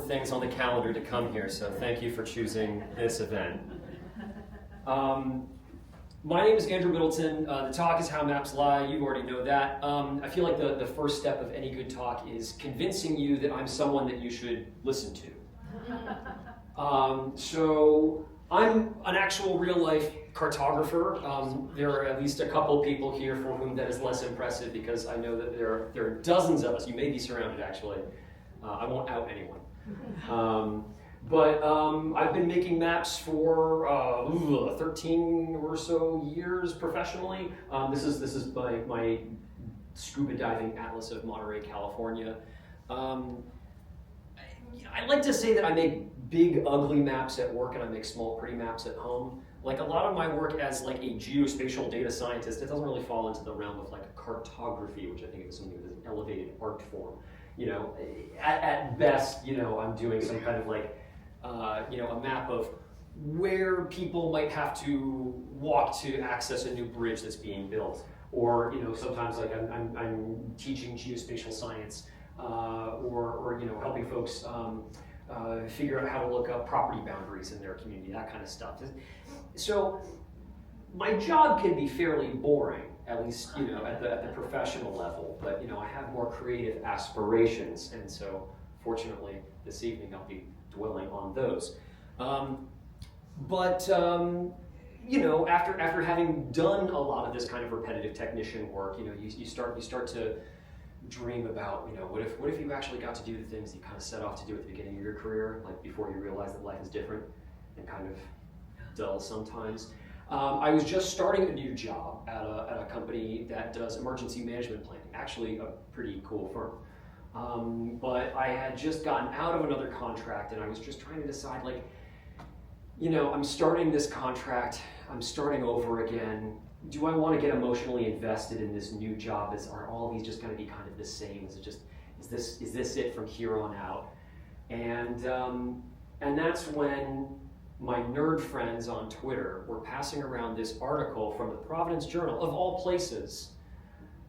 Things on the calendar to come here, so thank you for choosing this event. My name is Andrew Middleton. The talk is How Maps Lie. You already know that. I feel like the first step of any good talk is convincing you that I'm someone that you should listen to. So I'm an actual real-life cartographer. There are at least a couple people here for whom that is less impressive because I know that there are dozens of us. You may be surrounded, actually. I won't out anyone. But I've been making maps for 13 or so years professionally. This is my scuba diving atlas of Monterey, California. I like to say that I make big, ugly maps at work and I make small, pretty maps at home. Like a lot of my work as like a geospatial data scientist, it doesn't really fall into the realm of like cartography, which I think is something with an elevated art form. You know, at best, you know, I'm doing some kind of like, you know, a map of where people might have to walk to access a new bridge that's being built. Or, you know, sometimes like I'm teaching geospatial science or, you know, helping folks figure out how to look up property boundaries in their community, that kind of stuff. So my job can be fairly boring, at least, you know, at the professional level, but, you know, I have more creative aspirations, and so fortunately this evening I'll be dwelling on those. You know, after having done a lot of this kind of repetitive technician work, you know, you start to dream about, you know, what if you actually got to do the things you kind of set off to do at the beginning of your career, like before you realize that life is different and kind of dull sometimes. I was just starting a new job at a company that does emergency management planning, actually a pretty cool firm. But I had just gotten out of another contract and I was just trying to decide, like, you know, I'm starting this contract, I'm starting over again. Do I want to get emotionally invested in this new job? Are all of these just going to be kind of the same? Is this it from here on out? And that's when my nerd friends on Twitter were passing around this article from the Providence Journal, of all places,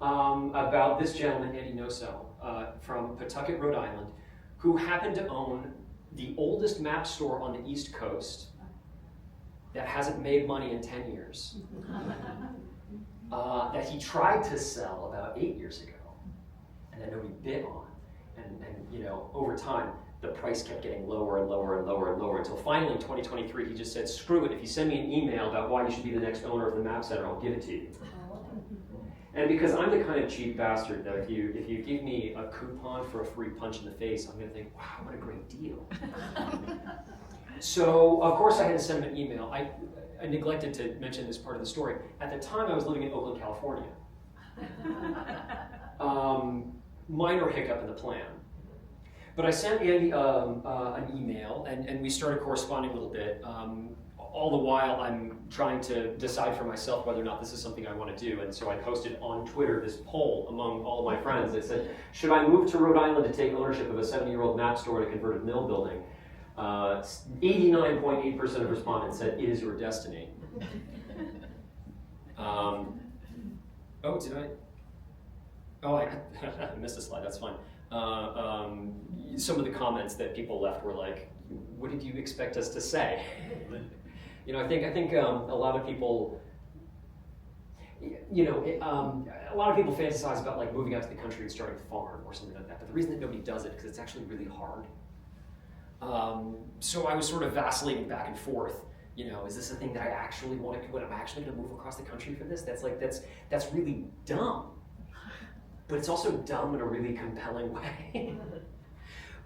about this gentleman, Andy Noso, from Pawtucket, Rhode Island, who happened to own the oldest map store on the East Coast that hasn't made money in 10 years, that he tried to sell about 8 years ago, and that nobody bid on. And you know, over time, the price kept getting lower and lower and lower and lower until finally in 2023 he just said, screw it, if you send me an email about why you should be the next owner of the map center, I'll give it to you. And because I'm the kind of cheap bastard that if you give me a coupon for a free punch in the face, I'm going to think, wow, what a great deal. So of course I had to send him an email. I neglected to mention this part of the story. At the time I was living in Oakland, California. Minor hiccup in the plan. But I sent Andy an email, and we started corresponding a little bit. All the while, I'm trying to decide for myself whether or not this is something I want to do. And so I posted on Twitter this poll among all of my friends that said, should I move to Rhode Island to take ownership of a 70-year-old map store and a converted mill building? 89.8% of respondents said, it is your destiny. Oh, did I? Oh, I missed a slide, that's fine. Some of the comments that people left were like, what did you expect us to say? You know, I think a lot of people, you know, a lot of people fantasize about like moving out to the country and starting a farm or something like that. But the reason that nobody does it is because it's actually really hard. So I was sort of vacillating back and forth. You know, is this a thing that I actually want to do? I'm actually going to move across the country for this? That's really dumb. But it's also dumb in a really compelling way.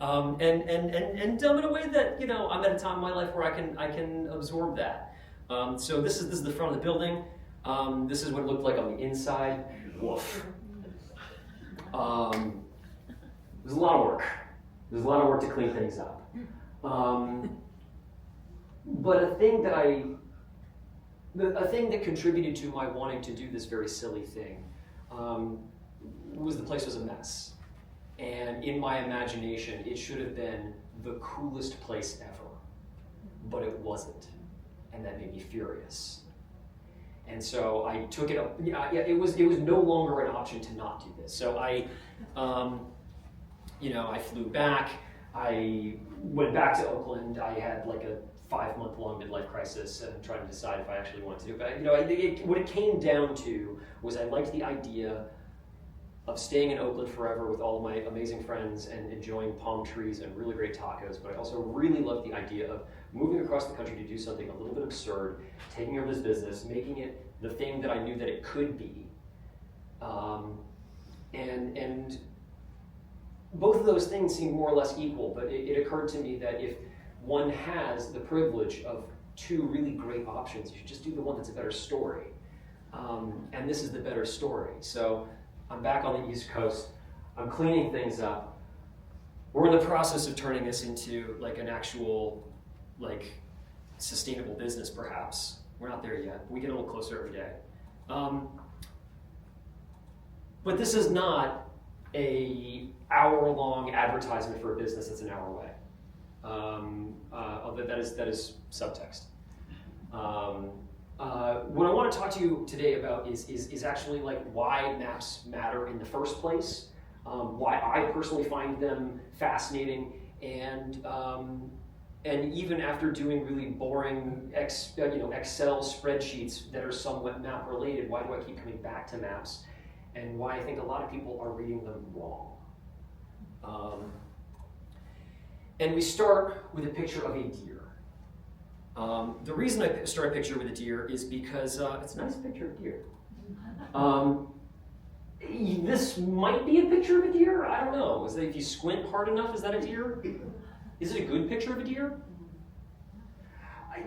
And dumb in a way that, you know, I'm at a time in my life where I can absorb that. So this is the front of the building. This is what it looked like on the inside. Woof. There's a lot of work. There's a lot of work to clean things up. But a thing that contributed to my wanting to do this very silly thing was the place was a mess. And in my imagination, it should have been the coolest place ever, but it wasn't. And that made me furious. And so I took it up. It was no longer an option to not do this. So I flew back. I went back to Oakland. I had like a 5-month-long midlife crisis and trying to decide if I actually wanted to do it. But what it came down to was I liked the idea of staying in Oakland forever with all of my amazing friends and enjoying palm trees and really great tacos, but I also really loved the idea of moving across the country to do something a little bit absurd, taking over this business, making it the thing that I knew that it could be. And both of those things seem more or less equal, but it occurred to me that if one has the privilege of two really great options, you should just do the one that's a better story. And this is the better story. So I'm back on the East Coast. I'm cleaning things up. We're in the process of turning this into like an actual, like, sustainable business, perhaps. We're not there yet. We get a little closer every day. But this is not a hour-long advertisement for a business that's an hour away. Although that is subtext. What I want to talk to you today about is actually like why maps matter in the first place, why I personally find them fascinating, and even after doing really boring Excel spreadsheets that are somewhat map related, why do I keep coming back to maps, and why I think a lot of people are reading them wrong. And we start with a picture of a deer. The reason I start a picture with a deer is because it's a nice picture of a deer. This might be a picture of a deer. I don't know. Is that, if you squint hard enough, is that a deer? Is it a good picture of a deer?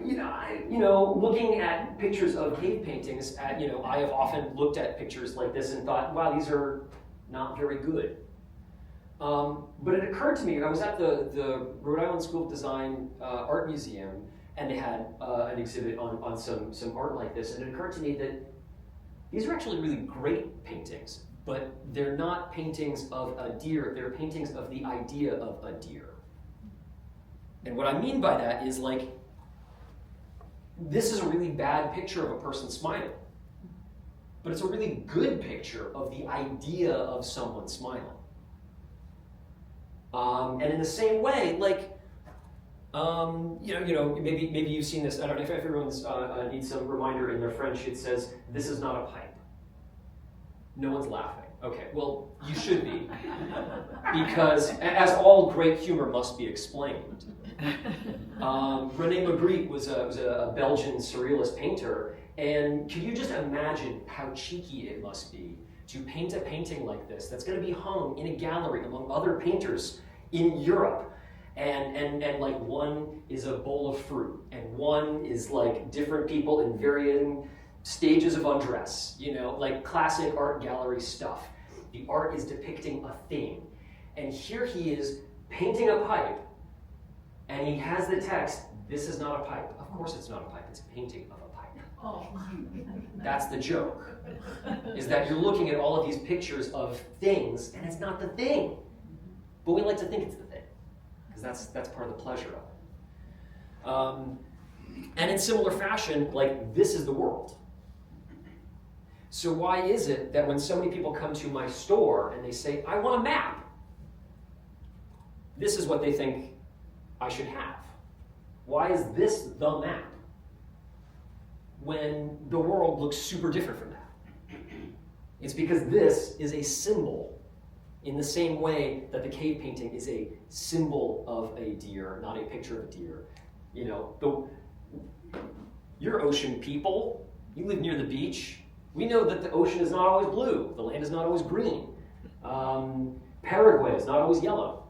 Looking at pictures of cave paintings, I have often looked at pictures like this and thought, wow, these are not very good. But it occurred to me, I was at the Rhode Island School of Design Art Museum, and they had an exhibit on some art like this, and it occurred to me that these are actually really great paintings, but they're not paintings of a deer, they're paintings of the idea of a deer. And what I mean by that is, like, this is a really bad picture of a person smiling, but it's a really good picture of the idea of someone smiling. And in the same way, like, maybe you've seen this. I don't know if everyone's needs some reminder in their French. It says, "This is not a pipe." No one's laughing. Okay, well, you should be, because as all great humor must be explained. René Magritte was a Belgian surrealist painter, and can you just imagine how cheeky it must be to paint a painting like this that's going to be hung in a gallery among other painters in Europe, and like one is a bowl of fruit, and one is like different people in varying stages of undress, like classic art gallery stuff. The art is depicting a thing, and here he is painting a pipe, and he has the text, "This is not a pipe." Of course it's not a pipe, it's a painting of a pipe. Oh. That's the joke, is that you're looking at all of these pictures of things, and it's not the thing. But we like to think it's the thing, because that's part of the pleasure of it. And in similar fashion, like, this is the world. So why is it that when so many people come to my store and they say, "I want a map," this is what they think I should have? Why is this the map when the world looks super different from that? It's because this is a symbol, in the same way that the cave painting is a symbol of a deer, not a picture of a deer. You're ocean people. You live near the beach. We know that the ocean is not always blue. The land is not always green. Paraguay is not always yellow.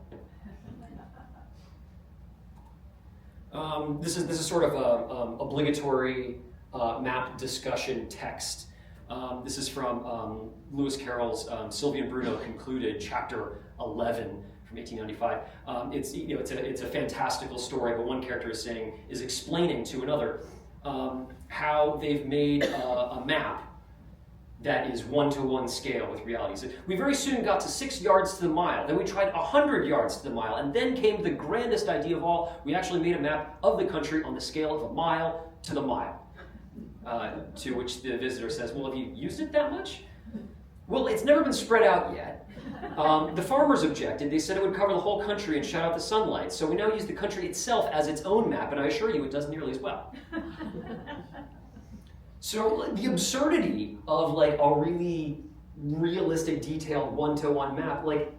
This is sort of a obligatory map discussion text. This is from Lewis Carroll's Sylvia and Bruno Concluded, chapter 11 from 1895. It's a fantastical story, but one character is explaining to another how they've made a map that is one-to-one scale with reality. So we very soon got to 6 yards to the mile. Then we tried 100 yards to the mile, and then came the grandest idea of all. We actually made a map of the country on the scale of a mile to the mile. To which the visitor says, "Well, have you used it that much?" Well, it's never been spread out yet. The farmers objected. They said it would cover the whole country and shut out the sunlight. So we now use the country itself as its own map, and I assure you it does nearly as well. So the absurdity of like a really realistic, detailed one-to-one map, like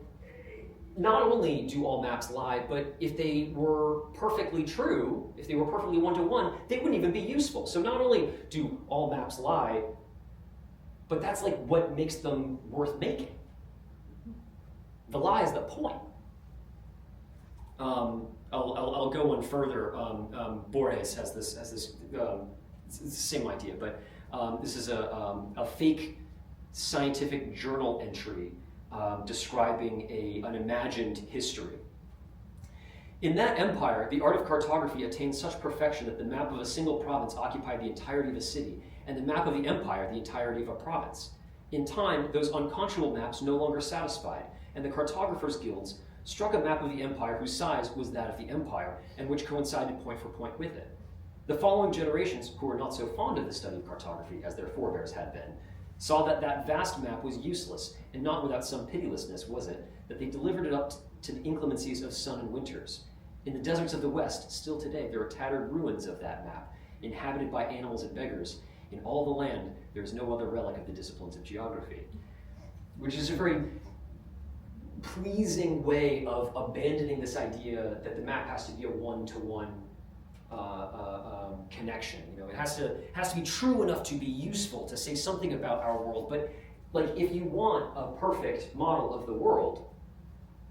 not only do all maps lie, but if they were perfectly true, if they were perfectly one-to-one, they wouldn't even be useful. So not only do all maps lie, but that's like what makes them worth making. The lie is the point. I'll go one further. Borges has this it's the same idea, but this is a fake scientific journal entry describing an imagined history. In that empire, the art of cartography attained such perfection that the map of a single province occupied the entirety of a city, and the map of the empire the entirety of a province. In time, those unconscionable maps no longer satisfied, and the cartographers' guilds struck a map of the empire whose size was that of the empire, and which coincided point for point with it. The following generations, who were not so fond of the study of cartography as their forebears had been, saw that that vast map was useless, and not without some pitilessness was it that they delivered it up to the inclemencies of sun and winters. In the deserts of the West, still today, there are tattered ruins of that map, inhabited by animals and beggars. In all the land, there is no other relic of the disciplines of geography. Which is a very pleasing way of abandoning this idea that the map has to be a one-to-one connection. You know, it has to be true enough to be useful to say something about our world. But like, if you want a perfect model of the world,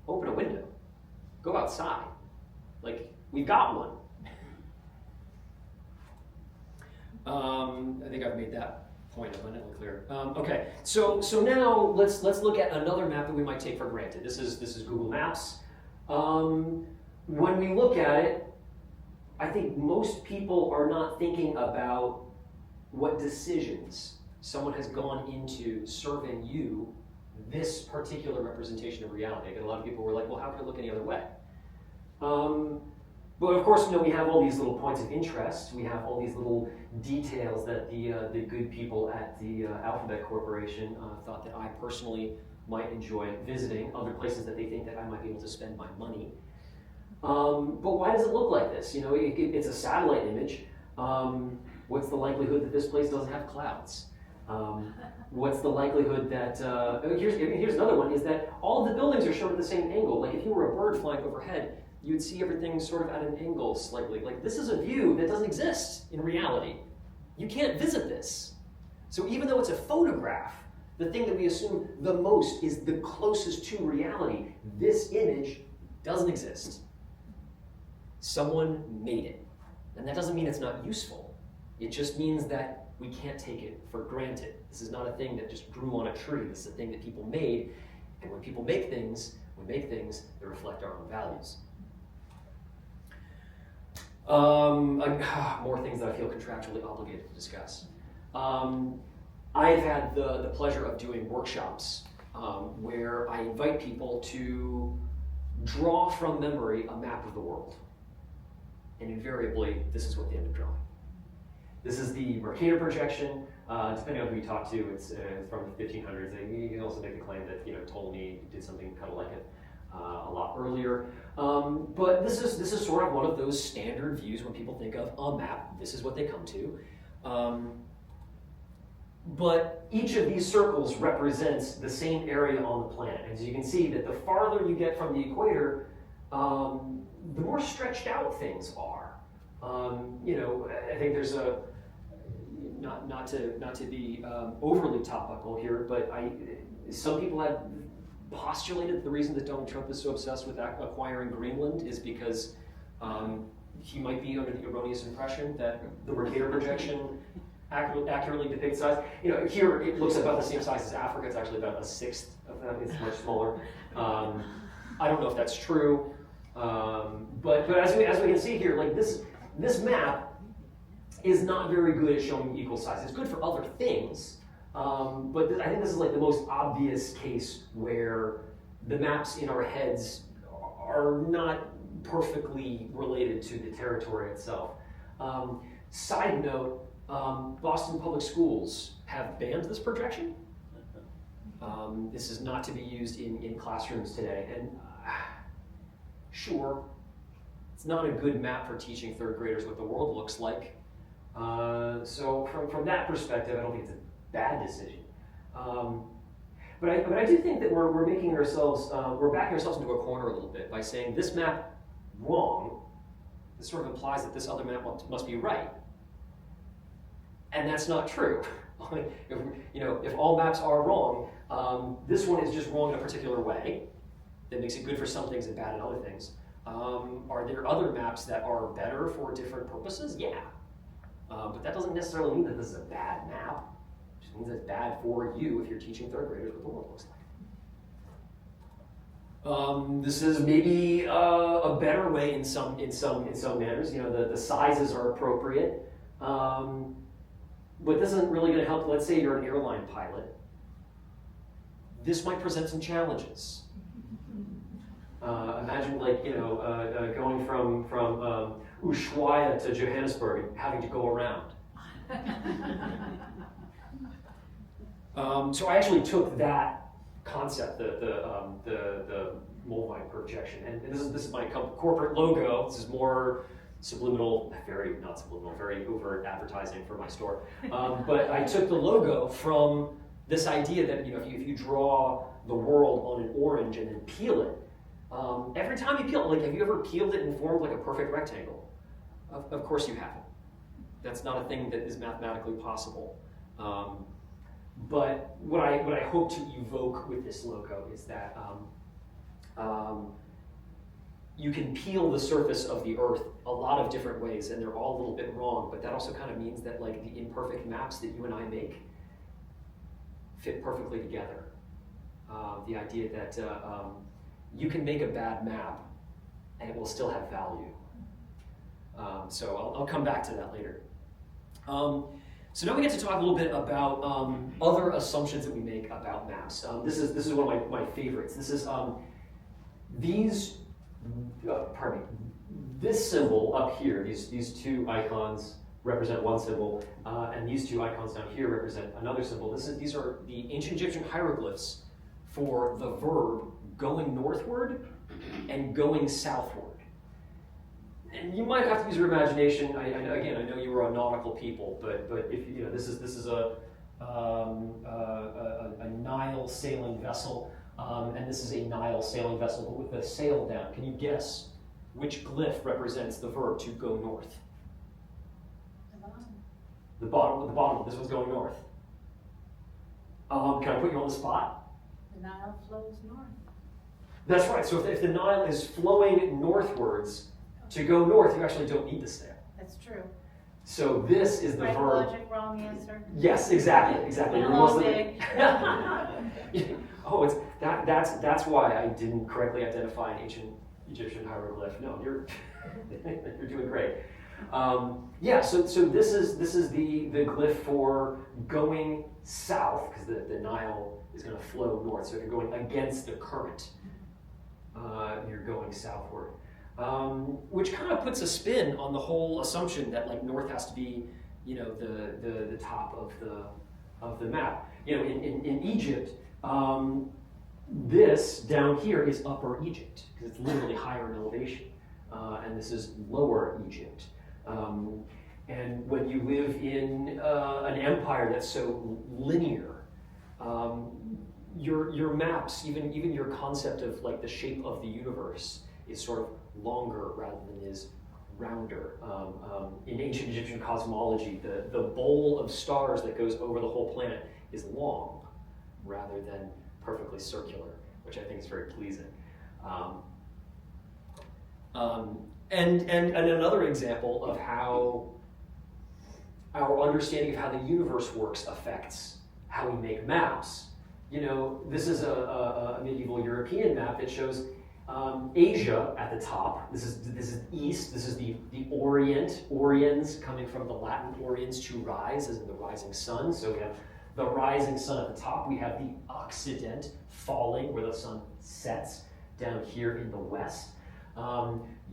open a window, go outside. Like, we've got one. I think I've made that point abundantly clear. Okay, so now let's look at another map that we might take for granted. This is Google Maps. When we look at it, I think most people are not thinking about what decisions someone has gone into serving you this particular representation of reality. I get a lot of people who are like, well, how can it look any other way? But of course, you know, we have all these little points of interest. We have all these little details that the good people at the Alphabet Corporation thought that I personally might enjoy visiting, other places that they think that I might be able to spend my money. But why does it look like this? You know, it's a satellite image. What's the likelihood that this place doesn't have clouds? What's the likelihood that, here's another one, is that all of the buildings are shown at the same angle. Like if you were a bird flying overhead, you'd see everything sort of at an angle slightly. Like this is a view that doesn't exist in reality. You can't visit this. So even though it's a photograph, the thing that we assume the most is the closest to reality. This image doesn't exist. Someone made it. And that doesn't mean it's not useful. It just means that we can't take it for granted. This is not a thing that just grew on a tree. This is a thing that people made. And when people make things, we make things that reflect our own values. More things that I feel contractually obligated to discuss. I've had the pleasure of doing workshops where I invite people to draw from memory a map of the world. And invariably, this is what they end up drawing. This is the Mercator projection. Depending on who you talk to, it's from the 1500s. You can also make the claim that Ptolemy did something kind of like it a lot earlier. But this is sort of one of those standard views when people think of a map. This is what they come to. But each of these circles represents the same area on the planet. As you can see, that the farther you get from the equator, the more stretched out things are. I think there's a not to be overly topical here, but some people have postulated the reason that Donald Trump is so obsessed with acquiring Greenland is because he might be under the erroneous impression that the Mercator projection accurately depicts size. Here it looks about the same size as Africa. It's actually about a sixth of that. It's much smaller. I don't know if that's true, but as we can see here, like this map is not very good at showing equal size. It's good for other things, but I think this is like the most obvious case where the maps in our heads are not perfectly related to the territory itself. Side note, Boston Public Schools have banned this projection. This is not to be used in classrooms today. And sure, it's not a good map for teaching third graders what the world looks like. So from that perspective, I don't think it's a bad decision. But I do think that we're making ourselves, we're backing ourselves into a corner a little bit by saying this map wrong. This sort of implies that this other map must be right. And that's not true. If all maps are wrong, this one is just wrong in a particular way that makes it good for some things and bad in other things. Are there other maps that are better for different purposes? Yeah. But that doesn't necessarily mean that this is a bad map. It just means it's bad for you if you're teaching third graders what the world looks like. This is maybe a better way in some manners. The sizes are appropriate. But this isn't really going to help. Let's say you're an airline pilot. This might present some challenges. Imagine, going from Ushuaia to Johannesburg and having to go around. So I actually took that concept, the Molvine projection, and this is my corporate logo. This is more subliminal, very not subliminal, very overt advertising for my store. But I took the logo from this idea that if you draw the world on an orange and then peel it, every time you peel it, have you ever peeled it and formed like a perfect rectangle? Of course you haven't. That's not a thing that is mathematically possible. But what I hope to evoke with this logo is that you can peel the surface of the Earth a lot of different ways, and they're all a little bit wrong, but that also kind of means that the imperfect maps that you and I make fit perfectly together. The idea that you can make a bad map and it will still have value. So I'll come back to that later. So now we get to talk a little bit about other assumptions that we make about maps. This is one of my favorites. This is this symbol up here, these two icons represent one symbol, and these two icons down here represent another symbol. These are the ancient Egyptian hieroglyphs for the verb going northward and going southward. And you might have to use your imagination. I know you were a nautical people, but if this is a Nile sailing vessel, and this is a Nile sailing vessel, but with the sail down. Can you guess which glyph represents the verb to go north? The bottom. This one's going north. Can I put you on the spot? The Nile flows north. That's right. So if the Nile is flowing northwards, to go north, you actually don't need the sail. That's true. So this is the right verb. Logic, wrong answer. Yes, exactly. You're mostly. Oh, that's why I didn't correctly identify an ancient Egyptian hieroglyph. No, you're doing great. So this is the glyph for going south, because the Nile is going to flow north. So if you're going against the current, you're going southward. Which kind of puts a spin on the whole assumption that north has to be, the top of the map. In Egypt, this down here is Upper Egypt because it's literally higher in elevation, and this is Lower Egypt. And when you live in an empire that's so linear, your maps, even your concept of the shape of the universe is sort of longer rather than is rounder. In ancient Egyptian cosmology, the bowl of stars that goes over the whole planet is long rather than perfectly circular, which I think is very pleasing. And another example of how our understanding of how the universe works affects how we make maps. This is a medieval European map that shows Asia at the top. This is east. This is the Orient. Oriens coming from the Latin oriens, to rise, as in the rising sun. So we have the rising sun at the top. We have the Occident, falling, where the sun sets, down here in the west.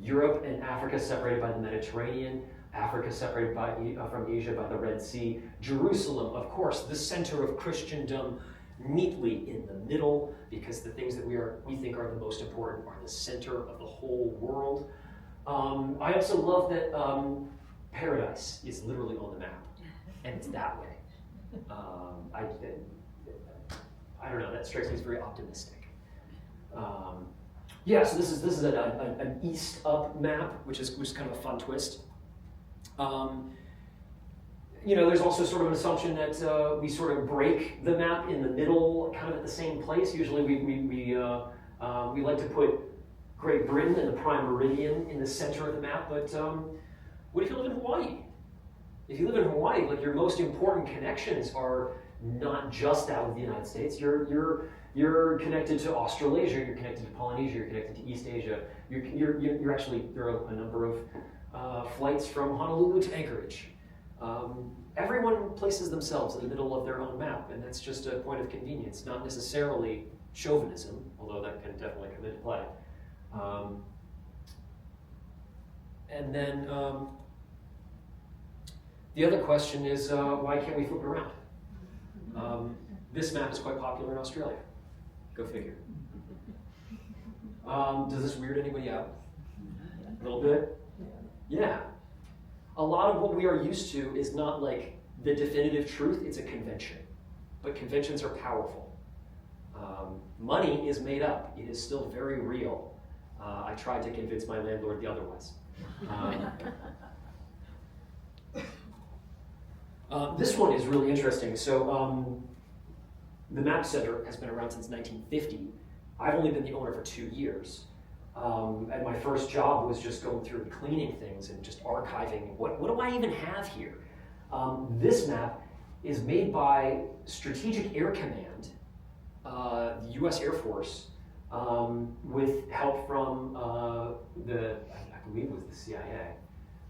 Europe and Africa separated by the Mediterranean. Africa separated from Asia by the Red Sea. Jerusalem, of course, the center of Christendom, neatly in the middle, because the things that we think are the most important are the center of the whole world. I also love that paradise is literally on the map, and it's that way. I don't know, that strikes me as very optimistic. Yeah, so this is an east up map, which is kind of a fun twist. There's also sort of an assumption that we sort of break the map in the middle, kind of at the same place. Usually we like to put Great Britain and the prime meridian in the center of the map, but what if you live in Hawaii? If you live in Hawaii, like your most important connections are not just out of the United States. You're connected to Australasia, you're connected to Polynesia, you're connected to East Asia. You're actually, there are a number of flights from Honolulu to Anchorage. Everyone places themselves in the middle of their own map, and that's just a point of convenience, not necessarily chauvinism, although that can definitely come into play. And then the other question is, why can't we flip it around? This map is quite popular in Australia. Go figure. Does this weird anybody out? A little bit? Yeah. A lot of what we are used to is not like the definitive truth, it's a convention. But conventions are powerful. Money is made up. It is still very real. I tried to convince my landlord the otherwise. This one is really interesting. So the Map Center has been around since 1950. I've only been the owner for 2 years. And my first job was just going through and cleaning things and just archiving. What do I even have here? This map is made by Strategic Air Command, the US Air Force, with help from I believe it was the CIA.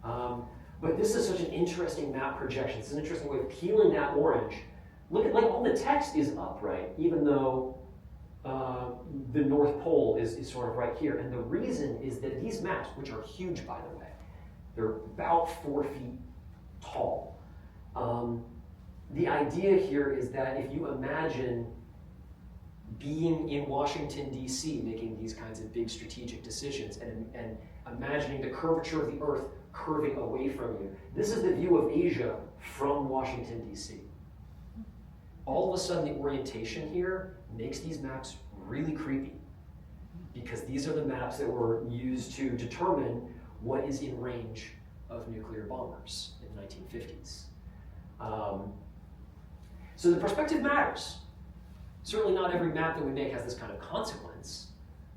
But this is such an interesting map projection. It's an interesting way of peeling that orange. Look at, like, all the text is up, right? Even though the North Pole is sort of right here. And the reason is that these maps, which are huge, by the way, they're about 4 feet tall. The idea here is that if you imagine being in Washington, D.C., making these kinds of big strategic decisions and imagining the curvature of the Earth curving away from you, this is the view of Asia from Washington, D.C. All of a sudden, the orientation here makes these maps really creepy, because these are the maps that were used to determine what is in range of nuclear bombers in the 1950s. So the perspective matters. Certainly not every map that we make has this kind of consequence.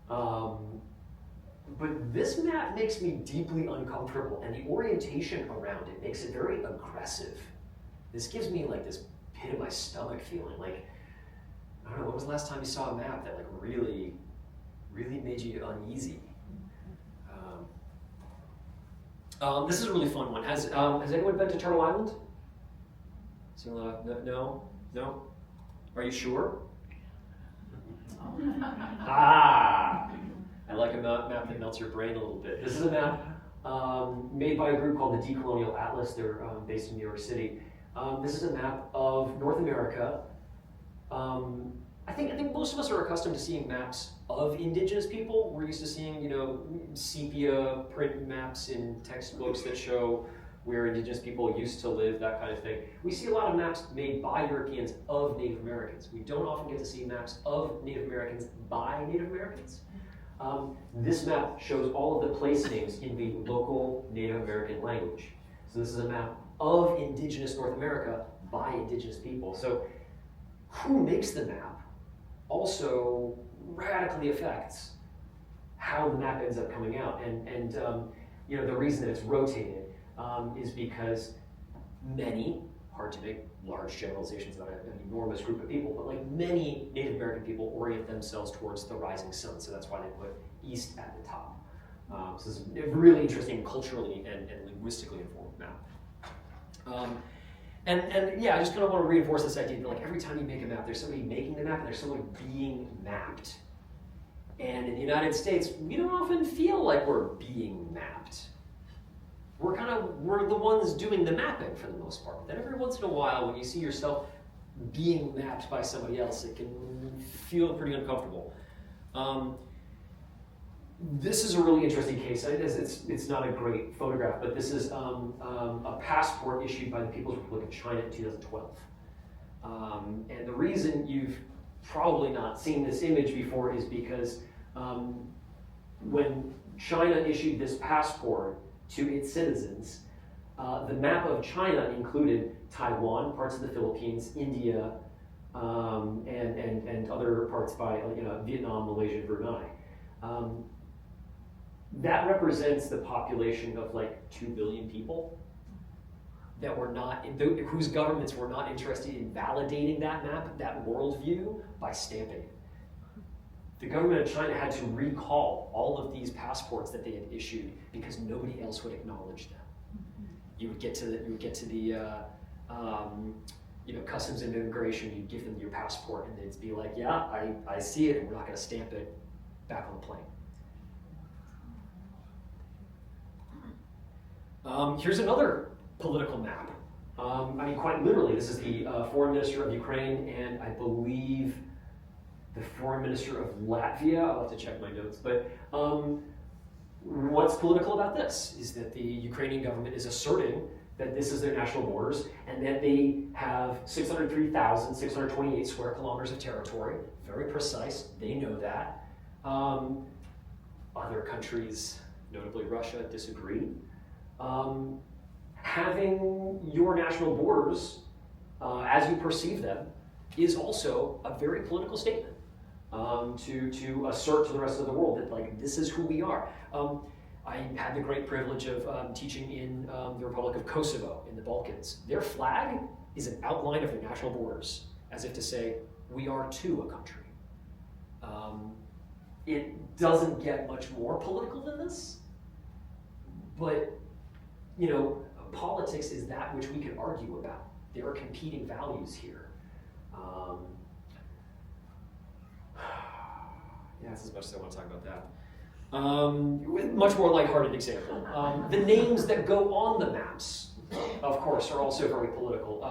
But this map makes me deeply uncomfortable, and the orientation around it makes it very aggressive. This gives me like this pit in my stomach feeling. Like, I don't know, when was the last time you saw a map that like really made you uneasy? This is a really fun one. Has anyone been to Turtle Island? No? Are you sure? I like a map that melts your brain a little bit. This is a map made by a group called the Decolonial Atlas. They're based in New York City. This is a map of North America. I think most of us are accustomed to seeing maps of indigenous people. We're used to seeing, sepia print maps in textbooks that show where indigenous people used to live, that kind of thing. We see a lot of maps made by Europeans of Native Americans. We don't often get to see maps of Native Americans by Native Americans. This map shows all of the place names in the local Native American language. So this is a map of indigenous North America by indigenous people. So who makes the map also radically affects how the map ends up coming out. And the reason that it's rotated is because many, hard to make large generalizations about an enormous group of people, but like many Native American people orient themselves towards the rising sun, so that's why they put east at the top. So this is a really interesting culturally and linguistically informed map. And yeah, I just kind of want to reinforce this idea that like every time you make a map, there's somebody making the map and there's someone being mapped. And in the United States, we don't often feel like we're being mapped. We're the ones doing the mapping for the most part. But then every once in a while, when you see yourself being mapped by somebody else, it can feel pretty uncomfortable. This is a really interesting case. It's not a great photograph, but this is a passport issued by the People's Republic of China in 2012. And the reason you've probably not seen this image before is because when China issued this passport to its citizens, the map of China included Taiwan, parts of the Philippines, India, and other parts by Vietnam, Malaysia, and Brunei. That represents the population of like 2 billion people that were not, whose governments were not interested in validating that map, that worldview, by stamping it. The government of China had to recall all of these passports that they had issued because nobody else would acknowledge them. You would get to the customs and immigration. You'd give them your passport, and they'd be like, "Yeah, I see it, and we're not going to stamp it back on the plane." Here's another political map. Quite literally, this is the foreign minister of Ukraine, and I believe the foreign minister of Latvia. I'll have to check my notes, but what's political about this is that the Ukrainian government is asserting that this is their national borders and that they have 603,628 square kilometers of territory. Very precise, they know that. Other countries, notably Russia, disagree. Having your national borders, as you perceive them, is also a very political statement. To assert to the rest of the world that, like, this is who we are. I had the great privilege of teaching in the Republic of Kosovo in the Balkans. Their flag is an outline of their national borders, as if to say, we are too a country. It doesn't get much more political than this, but, politics is that which we can argue about. There are competing values here. Yeah, that's as much as I want to talk about that. Much more lighthearted example. The names that go on the maps, of course, are also very political.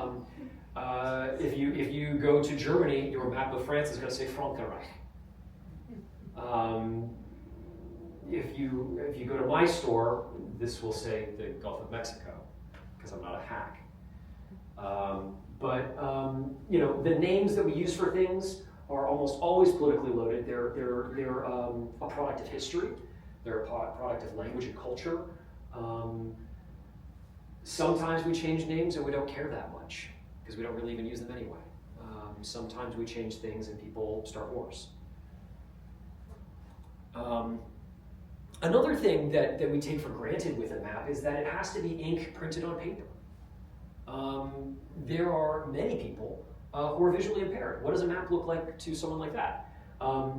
If you go to Germany, your map of France is going to say Frankreich. If you go to my store, this will say the Gulf of Mexico, because I'm not a hack. The names that we use for things are almost always politically loaded. They're a product of history. They're a product of language and culture. Sometimes we change names and we don't care that much because we don't really even use them anyway. Sometimes we change things and people start wars. Another thing that we take for granted with a map is that it has to be ink printed on paper. There are many people who are visually impaired. What does a map look like to someone like that?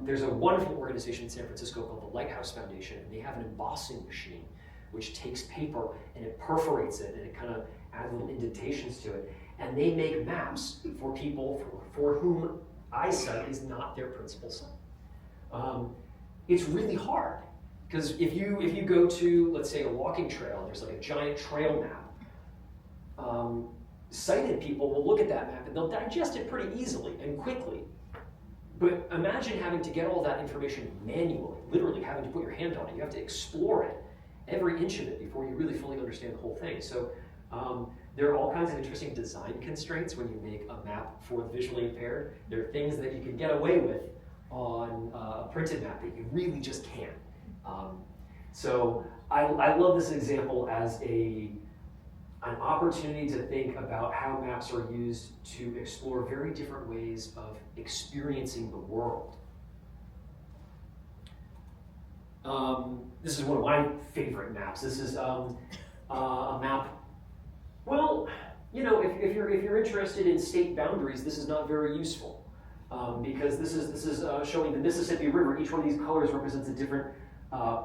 There's a wonderful organization in San Francisco called the Lighthouse Foundation, and they have an embossing machine which takes paper and it perforates it and it kind of adds little indentations to it. And they make maps for people for whom eyesight is not their principal sight. It's really hard because if you go to, let's say, a walking trail and there's like a giant trail map, sighted people will look at that map and they'll digest it pretty easily and quickly. But imagine having to get all that information manually, literally having to put your hand on it. You have to explore it, every inch of it, before you really fully understand the whole thing. So there are all kinds of interesting design constraints when you make a map for the visually impaired. There are things that you can get away with on a printed map that you really just can't. So I love this example as an opportunity to think about how maps are used to explore very different ways of experiencing the world. This is one of my favorite maps. This is a map. Well, if you're interested in state boundaries, this is not very useful because this is showing the Mississippi River. Each one of these colors represents a different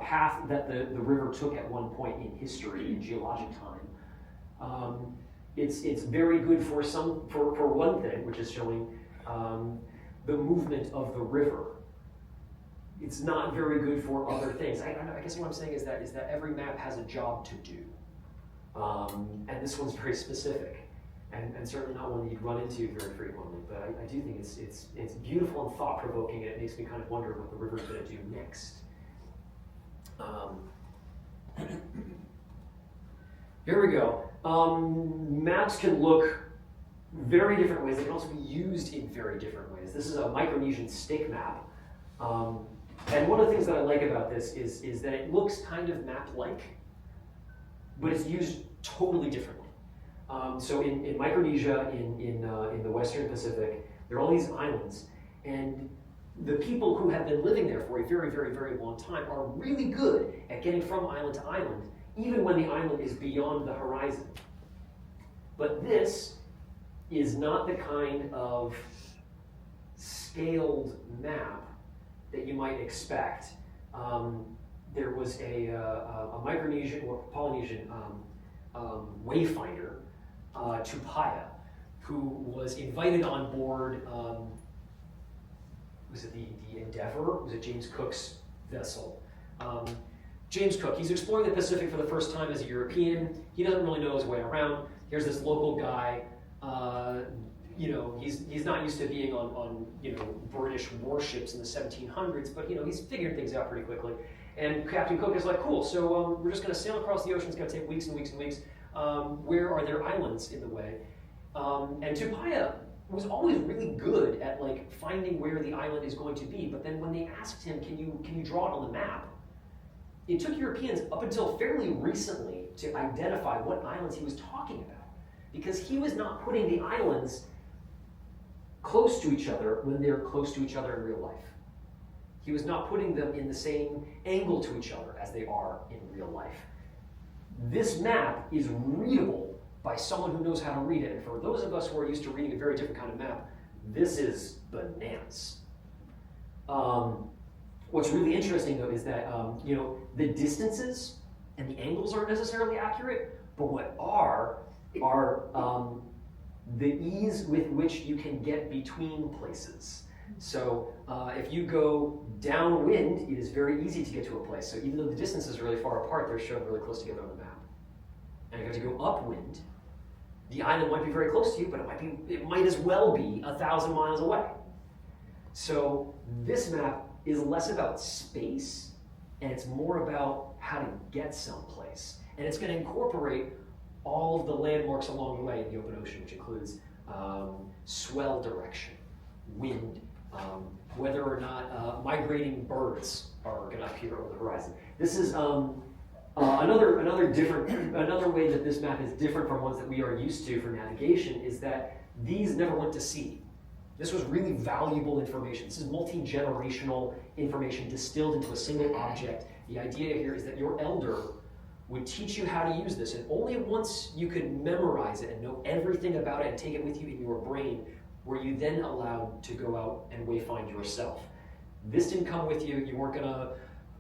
path that the river took at one point in history, in geologic time. It's very good for one thing, which is showing the movement of the river. It's not very good for other things. I guess what I'm saying is that every map has a job to do, and this one's very specific. and certainly not one that you'd run into very frequently. But I do think it's beautiful and thought-provoking, and it makes me kind of wonder what the river's going to do next. Here we go. Maps can look very different ways. They can also be used in very different ways. This is a Micronesian stake map. And one of the things that I like about this is that it looks kind of map-like, but it's used totally differently. So in Micronesia, in the Western Pacific, there are all these islands, and the people who have been living there for a very, very, very long time are really good at getting from island to island, even when the island is beyond the horizon. But this is not the kind of scaled map that you might expect. There was a Micronesian or Polynesian wayfinder, Tupaya, who was invited on board, was it the Endeavour? Was it James Cook's vessel? James Cook, he's exploring the Pacific for the first time as a European. He doesn't really know his way around. Here's this local guy, he's not used to being on British warships in the 1700s, but he's figured things out pretty quickly. And Captain Cook is like, cool, so we're just going to sail across the ocean. It's going to take weeks and weeks and weeks. Where are there islands in the way? And Tupaya was always really good at finding where the island is going to be. But then when they asked him, can you draw it on the map? It took Europeans up until fairly recently to identify what islands he was talking about, because he was not putting the islands close to each other when they're close to each other in real life. He was not putting them in the same angle to each other as they are in real life. This map is readable by someone who knows how to read it. And for those of us who are used to reading a very different kind of map, this is bananas. What's really interesting, though, is that the distances and the angles aren't necessarily accurate, but what are the ease with which you can get between places. So if you go downwind, it is very easy to get to a place. So even though the distances are really far apart, they're shown really close together on the map. And if you have to go upwind, the island might be very close to you, but it might as well be 1,000 miles away. So this map is less about space, and it's more about how to get someplace. And it's going to incorporate all of the landmarks along the way in the open ocean, which includes swell direction, wind, whether or not migrating birds are going to appear over the horizon. This is another way that this map is different from ones that we are used to for navigation is that these never went to sea. This was really valuable information. This is multi-generational information distilled into a single object. The idea here is that your elder would teach you how to use this, and only once you could memorize it and know everything about it and take it with you in your brain were you then allowed to go out and wayfind yourself. This didn't come with you. You weren't going to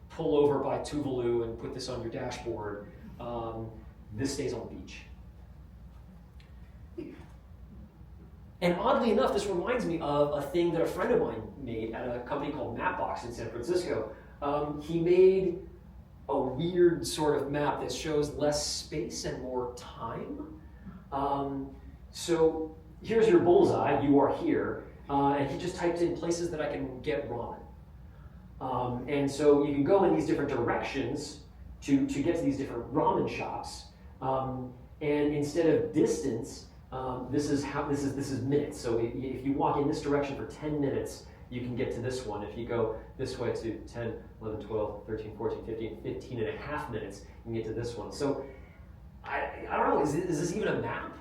pull over by Tuvalu and put this on your dashboard. This stays on the beach. And oddly enough, this reminds me of a thing that a friend of mine made at a company called Mapbox in San Francisco. He made a weird sort of map that shows less space and more time. So here's your bullseye, you are here, and he just typed in places that I can get ramen. And so you can go in these different directions to get to these different ramen shops. And instead of distance, this is minutes. So if you walk in this direction for 10 minutes, you can get to this one. If you go this way to 10, 11, 12, 13, 14, 15 and a half minutes, you can get to this one. So I don't know, is this even a map?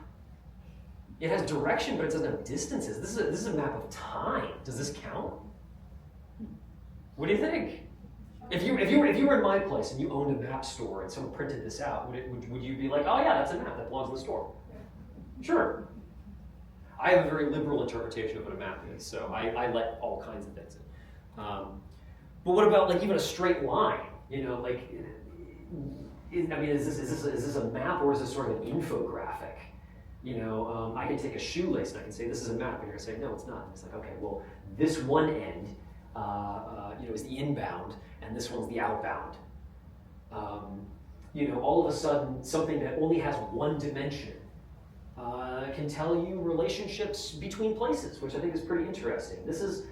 It has direction, but it doesn't have distances. This is a map of time. Does this count? What do you think? If you were in my place and you owned a map store and someone printed this out, would you be like, oh yeah, that's a map that belongs in the store? Sure. I have a very liberal interpretation of what a map is, so I let all kinds of things in. But what about even a straight line? Is this a map or is this sort of an infographic? I can take a shoelace and I can say this is a map, and you're gonna say no, it's not. And it's like, okay, well, this one end, is the inbound, and this one's the outbound. All of a sudden, something that only has one dimension can tell you relationships between places, which I think is pretty interesting. This is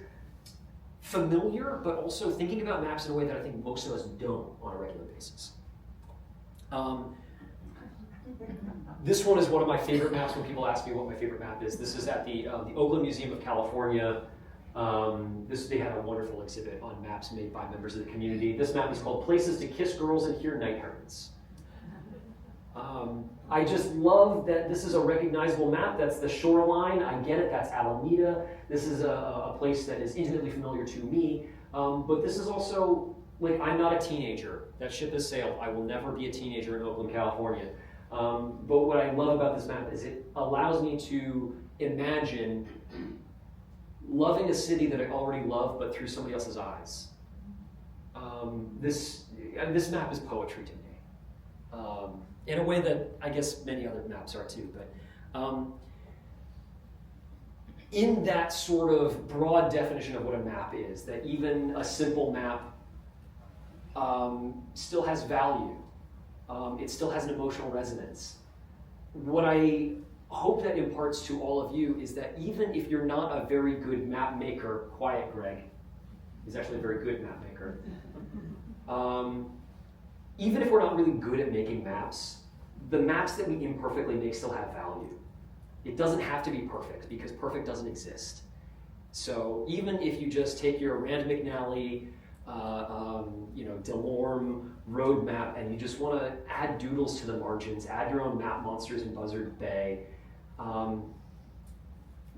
familiar, but also thinking about maps in a way that I think most of us don't on a regular basis. This one is one of my favorite maps when people ask me what my favorite map is. This is at the Oakland Museum of California. They had a wonderful exhibit on maps made by members of the community. This map is called Places to Kiss Girls and Hear Night Herons. I just love that this is a recognizable map. That's the shoreline. I get it. That's Alameda. This is a place that is intimately familiar to me. But this is also, like, I'm not a teenager. That ship has sailed. I will never be a teenager in Oakland, California. But what I love about this map is it allows me to imagine loving a city that I already love, but through somebody else's eyes. This map is poetry to me. In a way that I guess many other maps are too, but in that sort of broad definition of what a map is, that even a simple map still has value. It still has an emotional resonance. What I hope that imparts to all of you is that even if you're not a very good map maker, quiet Greg, he's actually a very good map maker. Even if we're not really good at making maps, the maps that we imperfectly make still have value. It doesn't have to be perfect because perfect doesn't exist. So even if you just take your Rand McNally, Delorme road map and you just want to add doodles to the margins, add your own map monsters in Buzzard Bay,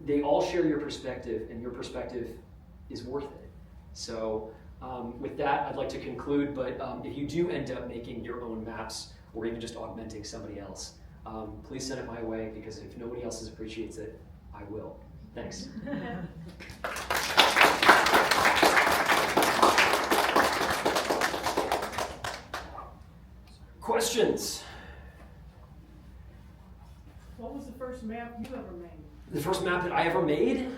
they all share your perspective and your perspective is worth it. So with that, I'd like to conclude, but if you do end up making your own maps or even just augmenting somebody else, please send it my way because if nobody else appreciates it, I will. Thanks. Questions? What was the first map you ever made? The first map that I ever made?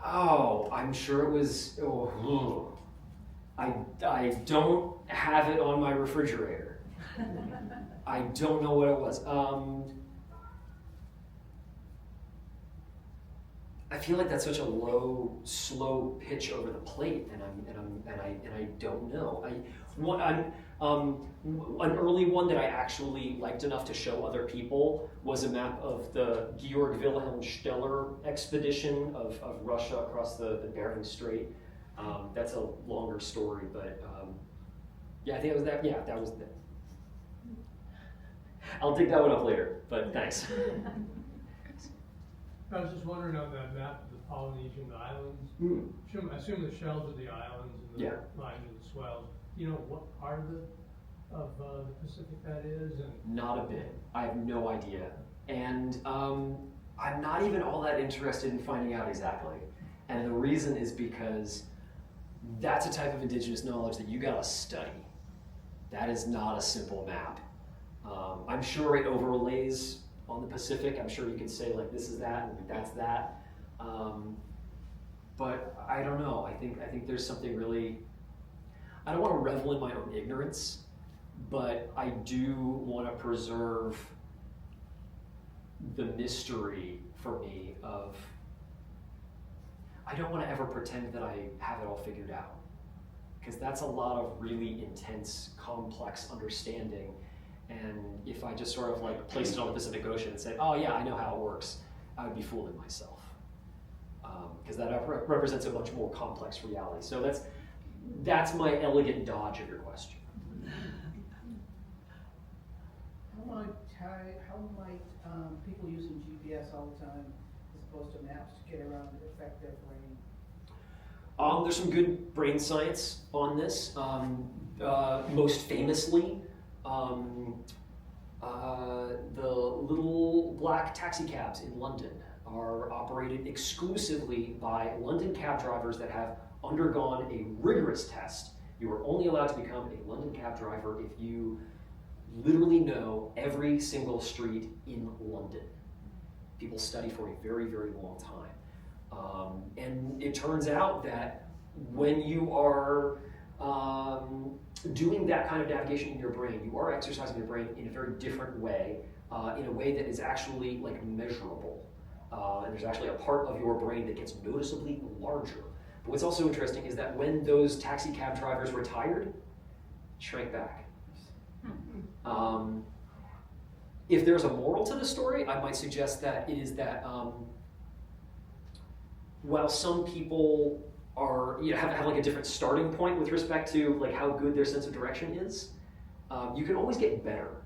Oh, I'm sure it was. I don't have it on my refrigerator. I don't know what it was. I feel like that's such a low, slow pitch over the plate, and I don't know. An early one that I actually liked enough to show other people was a map of the Georg Wilhelm Steller expedition of Russia across the Bering Strait. That's a longer story, but yeah, I think it was that. Yeah, that was that. I'll dig that one up later, but thanks. I was just wondering on that map of the Polynesian islands, I assume the shells of the islands and the lines of the swells. You know what part of the Pacific that is? And not a bit. I have no idea. And I'm not even all that interested in finding out exactly. And the reason is because that's a type of indigenous knowledge that you gotta study. That is not a simple map. I'm sure it overlays on the Pacific. I'm sure you could say like this is that and that's that. But I don't know. I think there's something really. I don't want to revel in my own ignorance, but I do want to preserve the mystery for me of. I don't want to ever pretend that I have it all figured out, because that's a lot of really intense, complex understanding. And if I just sort of like placed it on the Pacific Ocean and said, oh yeah, I know how it works, I would be fooling myself. Because that represents a much more complex reality. So that's my elegant dodge of your question. How might people using GPS all the time, as opposed to maps, get around and affect their brain? There's some good brain science on this. Most famously, the little black taxi cabs in London are operated exclusively by London cab drivers that have undergone a rigorous test. You are only allowed to become a London cab driver if you literally know every single street in London. People study for a very, very long time. And it turns out that when you are doing that kind of navigation in your brain, you are exercising your brain in a very different way, in a way that is actually like measurable. And there's actually a part of your brain that gets noticeably larger. But what's also interesting is that when those taxi cab drivers retired, it shrank back. If there's a moral to the story, I might suggest that it is that while some people are, have like a different starting point with respect to like how good their sense of direction is, you can always get better.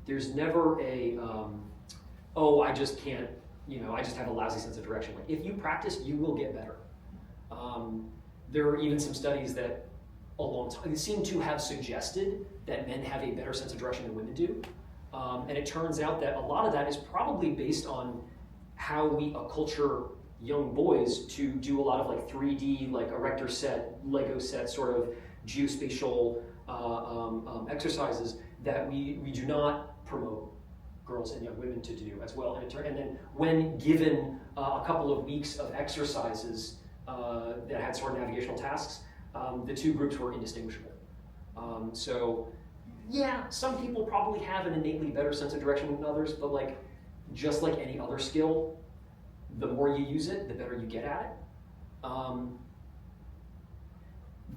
There's never a, oh, I just can't, I just have a lousy sense of direction. Like if you practice, you will get better. There are even some studies that a long time seem to have suggested that men have a better sense of direction than women do. And it turns out that a lot of that is probably based on how we acculture young boys to do a lot of like 3D, like erector set, Lego set sort of geospatial exercises that we do not promote girls and young women to do as well. And then when given a couple of weeks of exercises that had sort of navigational tasks, the two groups were indistinguishable. So yeah, some people probably have an innately better sense of direction than others, but like just like any other skill, the more you use it, the better you get at it.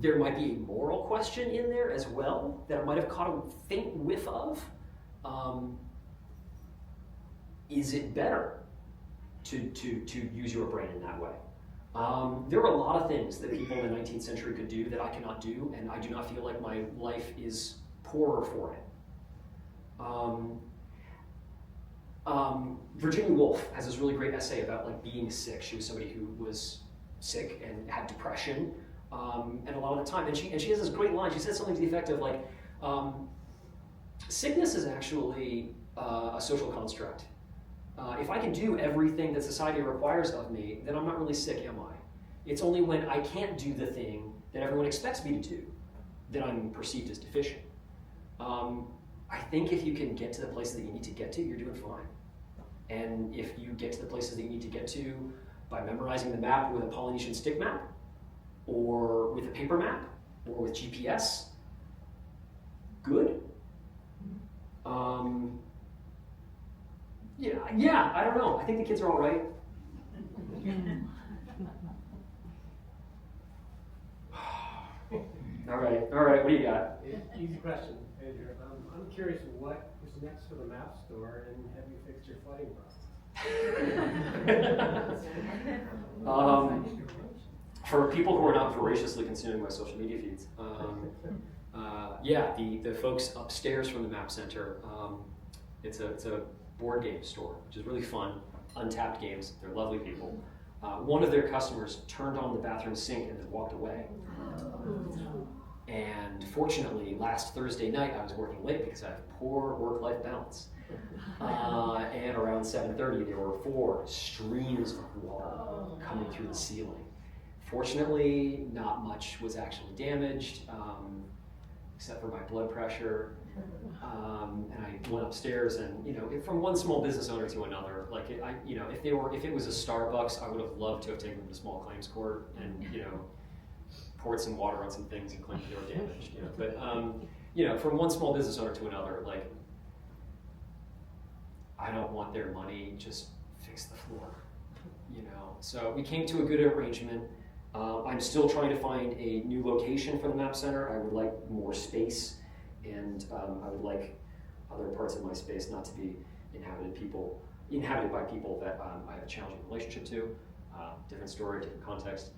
There might be a moral question in there as well that I might have caught a faint whiff of. Is it better to use your brain in that way? There are a lot of things that people in the 19th century could do that I cannot do, and I do not feel like my life is poorer for it. Virginia Woolf has this really great essay about like being sick. She was somebody who was sick and had depression, and a lot of the time, and she has this great line. She said something to the effect of like, sickness is actually a social construct. If I can do everything that society requires of me, then I'm not really sick, am I? It's only when I can't do the thing that everyone expects me to do that I'm perceived as deficient. I think if you can get to the places that you need to get to, you're doing fine. And if you get to the places that you need to get to by memorizing the map with a Polynesian stick map, or with a paper map, or with GPS, good. Yeah, I don't know. I think the kids are all right. All right, what do you got? Easy question, Andrew. I'm curious what is next for the map store, and have you fixed your flooding problem? For people who are not voraciously consuming my social media feeds, the folks upstairs from the Map Center, it's a board game store, which is really fun, untapped games. They're lovely people. One of their customers turned on the bathroom sink and then walked away. And fortunately, last Thursday night, I was working late because I have poor work-life balance. And around 7:30, there were 4 streams of water coming through the ceiling. Fortunately, not much was actually damaged, except for my blood pressure. And I went upstairs, and from one small business owner to another, like if it was a Starbucks, I would have loved to have taken them to small claims court and poured some water on some things and claimed they were damaged. But from one small business owner to another, like I don't want their money, just fix the floor. So we came to a good arrangement. I'm still trying to find a new location for the Map Center. I would like more space, and I would like other parts of my space not to be inhabited by people that I have a challenging relationship to. Different story, different context.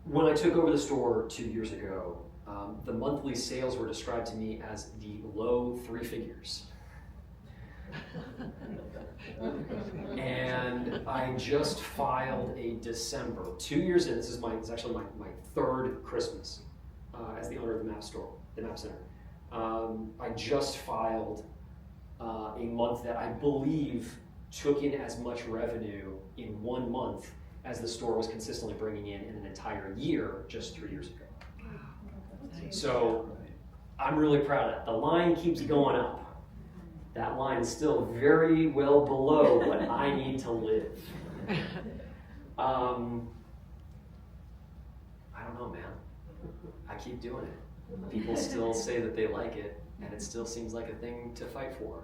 When I took over the store 2 years ago, the monthly sales were described to me as the low 3 figures. And I just filed a December, 2 years in. It's actually my 3rd Christmas as the owner of the Map Store, the Map Center. I just filed a month that I believe took in as much revenue in 1 month as the store was consistently bringing in an entire year just 3 years ago. So I'm really proud of that. The line keeps going up. That line is still very well below what I need to live. know, man. I keep doing it. People still say that they like it, and it still seems like a thing to fight for.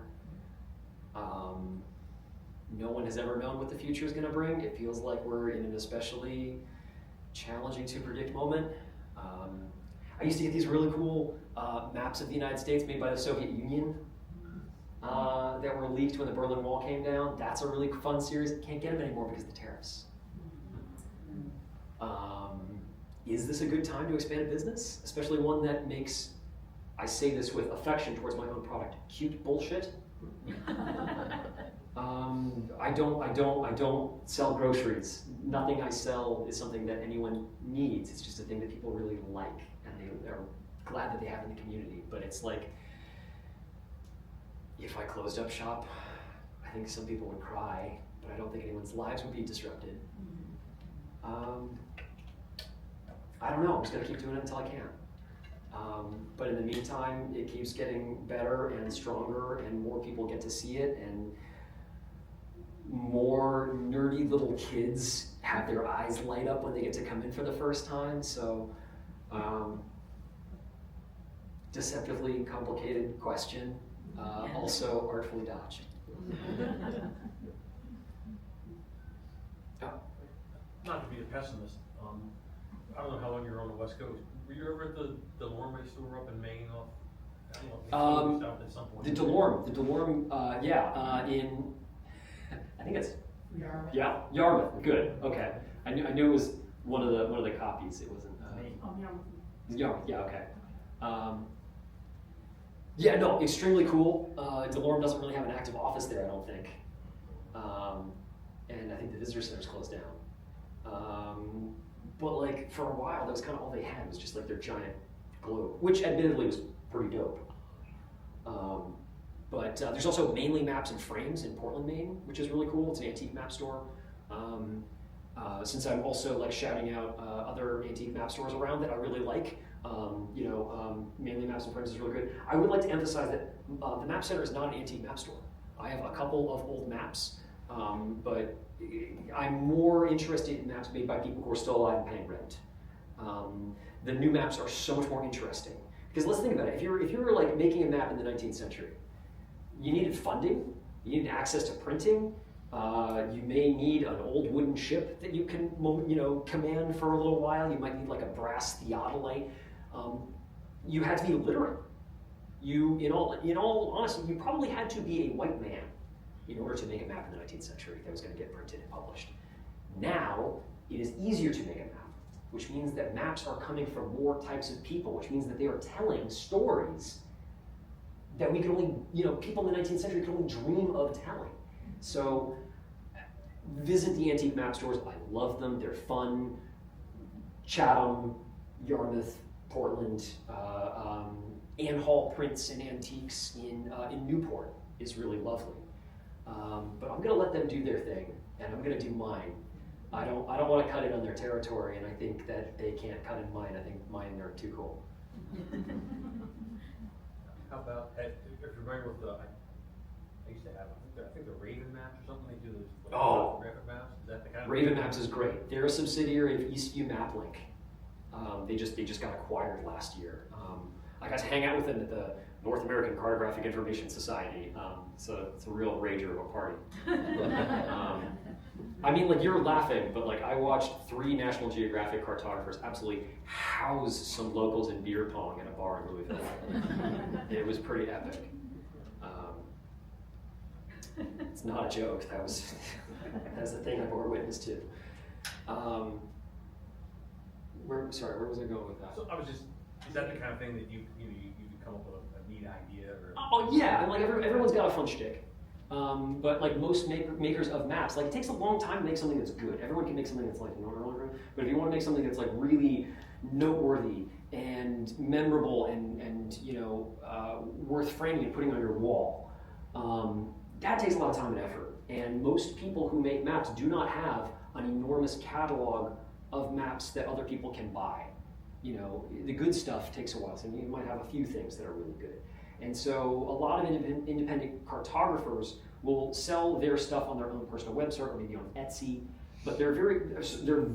No one has ever known what the future is going to bring. It feels like we're in an especially challenging to predict moment. I used to get these really cool maps of the United States made by the Soviet Union that were leaked when the Berlin Wall came down. That's a really fun series. Can't get them anymore because of the tariffs. Is this a good time to expand a business? Especially one that makes, I say this with affection towards my own product, cute bullshit. I don't sell groceries. Nothing I sell is something that anyone needs. It's just a thing that people really like and they are glad that they have in the community. But it's like, if I closed up shop, I think some people would cry, but I don't think anyone's lives would be disrupted. I don't know, I'm just gonna keep doing it until I can. But in the meantime, it keeps getting better and stronger and more people get to see it and more nerdy little kids have their eyes light up when they get to come in for the first time. So, deceptively complicated question, also artfully dodged. Not to be a pessimist, I don't know how long you're on the West Coast. Were you ever at the Delorme store up in Maine? I don't know, at some point. The Delorme, in, I think it's, Yarmouth. yeah, Yarmouth, good, okay. I knew it was one of the copies, it wasn't, Yarmouth, yeah, okay. Yeah, no, extremely cool. Delorme doesn't really have an active office there, I don't think. And I think the visitor center's closed down. But like for a while, that was kind of all they had was just like their giant globe, which admittedly was pretty dope. But there's also Mainly Maps and Frames in Portland, Maine, which is really cool. It's an antique map store. Since I'm also like shouting out other antique map stores around that I really like, Mainly Maps and Frames is really good. I would like to emphasize that the Map Center is not an antique map store. I have a couple of old maps, but I'm more interested in maps made by people who are still alive and paying rent. The new maps are so much more interesting. Because let's think about it, if you were like making a map in the 19th century, you needed funding, you needed access to printing, you may need an old wooden ship that you can command for a little while, you might need like a brass theodolite. You had to be literate. In all honesty, you probably had to be a white man in order to make a map in the 19th century that was going to get printed and published. Now, it is easier to make a map, which means that maps are coming from more types of people, which means that they are telling stories that we could only, people in the 19th century could only dream of telling. So, visit the antique map stores. I love them. They're fun. Chatham, Yarmouth, Portland, Ann Hall Prints and Antiques in Newport is really lovely. But I'm gonna let them do their thing, and I'm gonna do mine. I don't want to cut in on their territory, and I think that they can't cut in mine. I think mine are too cool. How about, if you're familiar with I used to have, I think the Raven maps or something, they do those cartographic maps. Is that the kind of Raven Maps is great. They're a subsidiary of Eastview MapLink. They just got acquired last year. I got to hang out with them at the North American Cartographic Information Society. So it's a real rager of a party. I mean, like, you're laughing, but like I watched 3 National Geographic cartographers absolutely house some locals in beer pong at a bar in Louisville. It was pretty epic. It's not a joke. That's the thing I bore witness to. Where was I going with that? So I was just, is that the kind of thing that you could come up with a neat idea or? Oh yeah, and like everyone's got a fun shtick. But like most makers of maps, like it takes a long time to make something that's good. Everyone can make something that's like normal, but if you want to make something that's like really noteworthy and memorable and worth framing and putting on your wall, that takes a lot of time and effort. And most people who make maps do not have an enormous catalog of maps that other people can buy. The good stuff takes a while, so you might have a few things that are really good. And so a lot of independent cartographers will sell their stuff on their own personal website or maybe on Etsy, but there are very,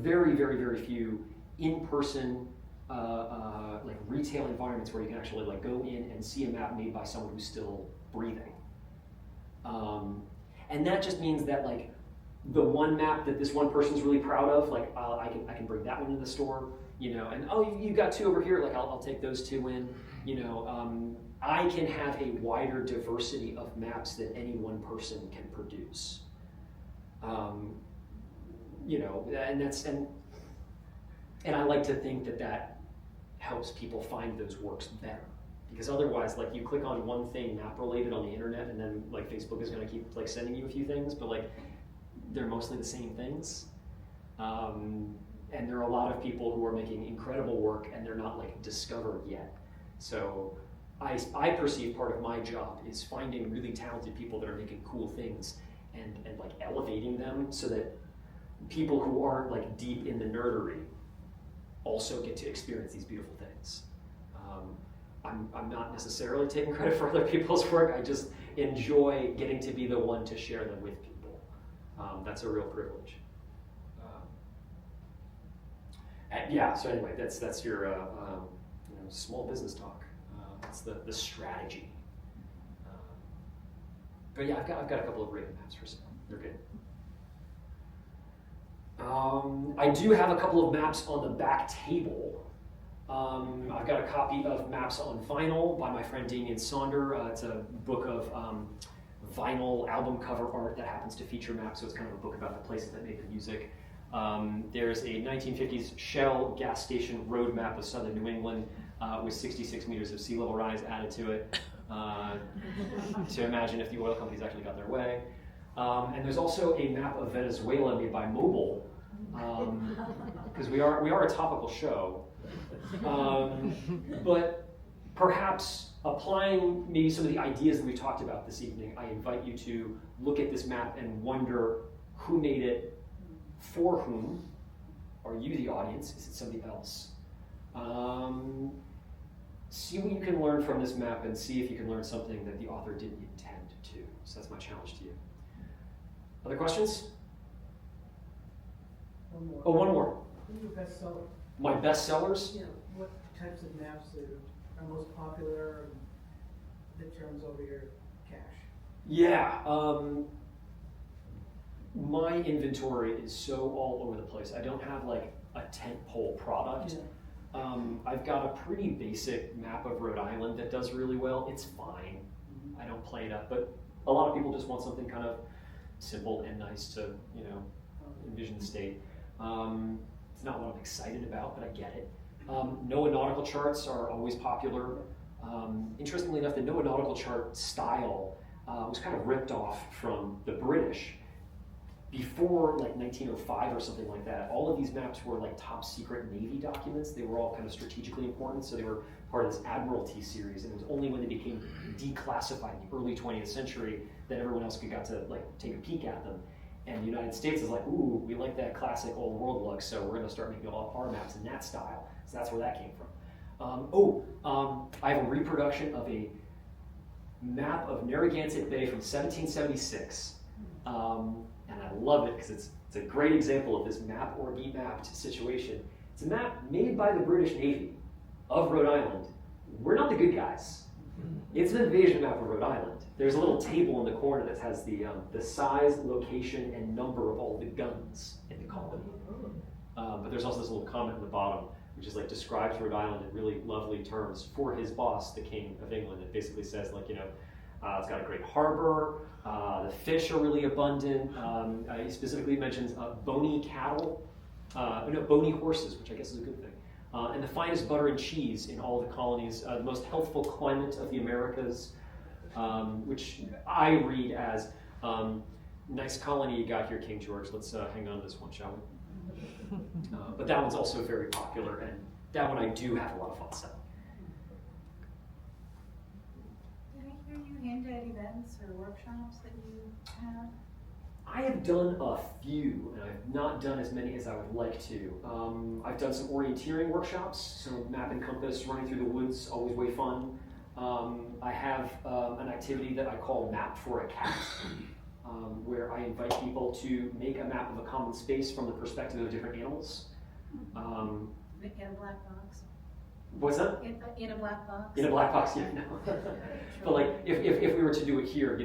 very, very, very few in-person like retail environments where you can actually like go in and see a map made by someone who's still breathing. And that just means that like the one map that this one person's really proud of, like I can bring that one to the store, you know, and oh, you've got two over here, like I'll take those two in, you know. I can have a wider diversity of maps than any one person can produce. You know, and I like to think that helps people find those works better. Because otherwise, like you click on one thing map related on the internet, and then like Facebook is going to keep like sending you a few things, but like they're mostly the same things. And there are a lot of people who are making incredible work, and they're not like discovered yet. So I perceive part of my job is finding really talented people that are making cool things and like elevating them so that people who aren't like deep in the nerdery also get to experience these beautiful things. I'm not necessarily taking credit for other people's work. I just enjoy getting to be the one to share them with people. That's a real privilege. Yeah. So anyway, that's your you know, small business talk. That's the strategy. But yeah, I've got a couple of rated maps for sale. They're good. I do have a couple of maps on the back table. I've got a copy of Maps on Vinyl by my friend Damien Sonder. It's a book of vinyl album cover art that happens to feature maps, so it's kind of a book about the places that make the music. There's a 1950s Shell gas station road map of southern New England with 66 meters of sea level rise added to it to imagine if the oil companies actually got their way. And there's also a map of Venezuela made by Mobile, because we are a topical show. But perhaps applying maybe some of the ideas that we talked about this evening, I invite you to look at this map and wonder who made it, for whom. Are you the audience? Is it somebody else? See what you can learn from this map and see if you can learn something that the author didn't intend to. So that's my challenge to you. Other questions? One more. Oh, one more. Who are your best sellers? My best sellers? You know, what types of maps are most popular and that turns over your cash? Yeah. My inventory is so all over the place. I don't have like a tentpole product. Yeah. I've got a pretty basic map of Rhode Island that does really well. It's fine. I don't play it up, but a lot of people just want something kind of simple and nice to, you know, envision the state. It's not what I'm excited about, but I get it. NOAA nautical charts are always popular. Interestingly enough, the NOAA nautical chart style was kind of ripped off from the British. Before like 1905 or something like that, all of these maps were like top secret Navy documents. They were all kind of strategically important, so they were part of this Admiralty series, and it was only when they became declassified in the early 20th century that everyone else got to like take a peek at them. And the United States is like, ooh, we like that classic old world look, so we're gonna start making all our maps in that style. So that's where that came from. I have a reproduction of a map of Narragansett Bay from 1776. And I love it because it's a great example of this map or be mapped situation. It's a map made by the British Navy of Rhode Island. We're not the good guys. It's an invasion map of Rhode Island. There's a little table in the corner that has the size, location, and number of all the guns in the colony. But there's also this little comment in the bottom, which is like describes Rhode Island in really lovely terms for his boss, the King of England. It basically says like, you know, it's got a great harbor, the fish are really abundant. He specifically mentions bony cattle, bony horses, which I guess is a good thing. And the finest butter and cheese in all of the colonies, the most healthful climate of the Americas, which I read as, nice colony you got here, King George. Let's hang on to this one, shall we? But that one's also very popular, and that one I do have a lot of fun selling. Did I hear you hint at events or workshops that you have? I have done a few, and I've not done as many as I would like to. I've done some orienteering workshops, so map and compass, running through the woods, always way fun. I have an activity that I call Map for a Cat, where I invite people to make a map of a common space from the perspective of different animals. in a black box? What's that? In a black box? In a black box, yeah, no. But like, if we were to do it here,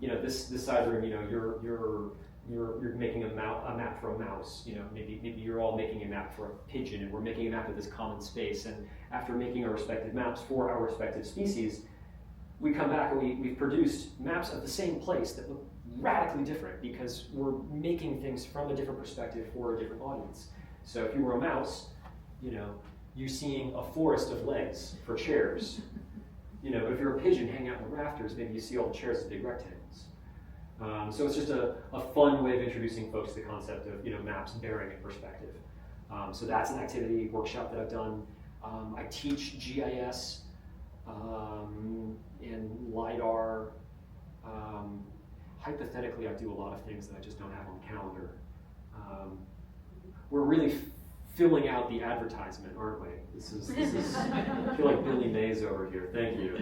this side room, you're making a map for a mouse, maybe you're all making a map for a pigeon, and we're making a map of this common space, and after making our respective maps for our respective species, we come back and we've produced maps of the same place that look radically different because we're making things from a different perspective for a different audience. So if you were a mouse, you're seeing a forest of legs for chairs. But if you're a pigeon hanging out in the rafters, maybe you see all the chairs as big rectangles. So it's just a fun way of introducing folks to the concept of maps bearing a perspective. So that's an activity workshop that I've done. I teach GIS and LiDAR. Hypothetically, I do a lot of things that I just don't have on the calendar. We're really filling out the advertisement, aren't we? This is I feel like Billy Mays over here. Thank you.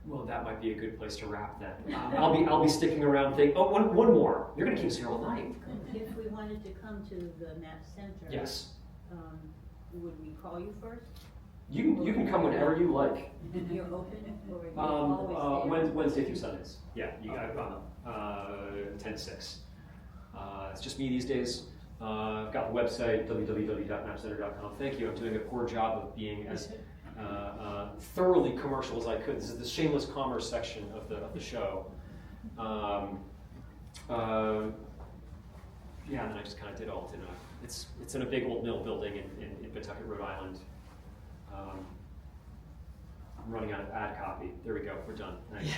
Well, that might be a good place to wrap then. I'll be sticking around. One more. You're going to keep us here all night. If we wanted to come to the map center, Yes. Would we call you first? You can come whenever you like. You're open, or you're always there? Wednesday through Sundays. Yeah, you got 10 to 6. It's just me these days. I've got the website, www.mapcenter.com. Thank you. I'm doing a poor job of being as thoroughly commercial as I could. This is the shameless commerce section of the show. Yeah, and then I just kind of did all, didn't I? It's in a big old mill building in Pawtucket, Rhode Island. I'm running out of ad copy. There we go. We're done. Thanks.